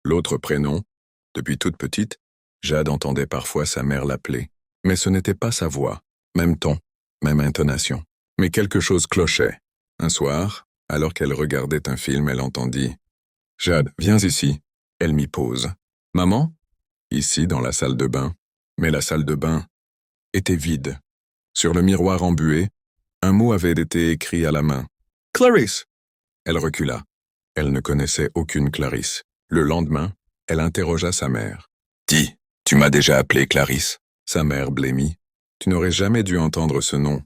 L'autre prénom, depuis toute petite, Jade entendait parfois sa mère l'appeler. Mais ce n'était pas sa voix, même ton, même intonation. Mais quelque chose clochait. Un soir, alors qu'elle regardait un film, elle entendit « Jade, viens ici ». Elle m'y pose. « Maman ?» Ici, dans la salle de bain. Mais la salle de bain était vide. Sur le miroir embué, un mot avait été écrit à la main. « Clarisse !» Elle recula. Elle ne connaissait aucune Clarisse. Le lendemain, elle interrogea sa mère. « Dis, tu m'as déjà appelée Clarisse ?» Sa mère blêmit. « Tu n'aurais jamais dû entendre ce nom. »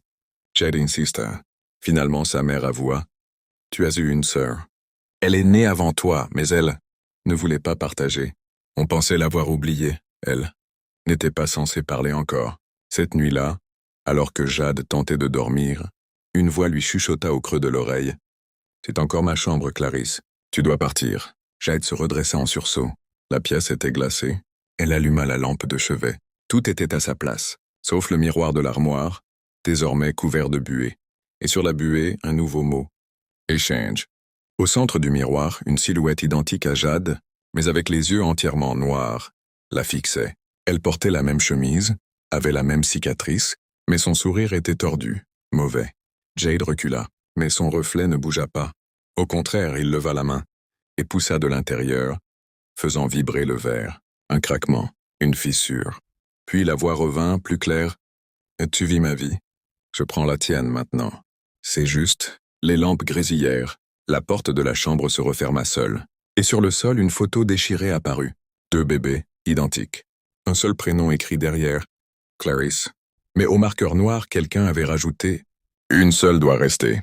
Jade insista. Finalement, sa mère avoua. « Tu as eu une sœur. Elle est née avant toi, mais elle ne voulait pas partager. On pensait l'avoir oubliée, elle. N'était pas censée parler encore. Cette nuit-là, alors que Jade tentait de dormir, une voix lui chuchota au creux de l'oreille. « C'est encore ma chambre, Clarisse. Tu dois partir. » Jade se redressa en sursaut. La pièce était glacée. Elle alluma la lampe de chevet. Tout était à sa place, sauf le miroir de l'armoire, désormais couvert de buée. Et sur la buée, un nouveau mot. Échange. Au centre du miroir, une silhouette identique à Jade, mais avec les yeux entièrement noirs, la fixait. Elle portait la même chemise, avait la même cicatrice, mais son sourire était tordu, mauvais. Jade recula, mais son reflet ne bougea pas. Au contraire, il leva la main et poussa de l'intérieur, faisant vibrer le verre. Un craquement, une fissure. Puis la voix revint, plus claire. « Tu vis ma vie. Je prends la tienne maintenant. » C'est juste, les lampes grésillèrent. La porte de la chambre se referma seule. Et sur le sol, une photo déchirée apparut. 2 bébés, identiques. Un seul prénom écrit derrière. Clarisse. Mais au marqueur noir, quelqu'un avait rajouté « Une seule doit rester. »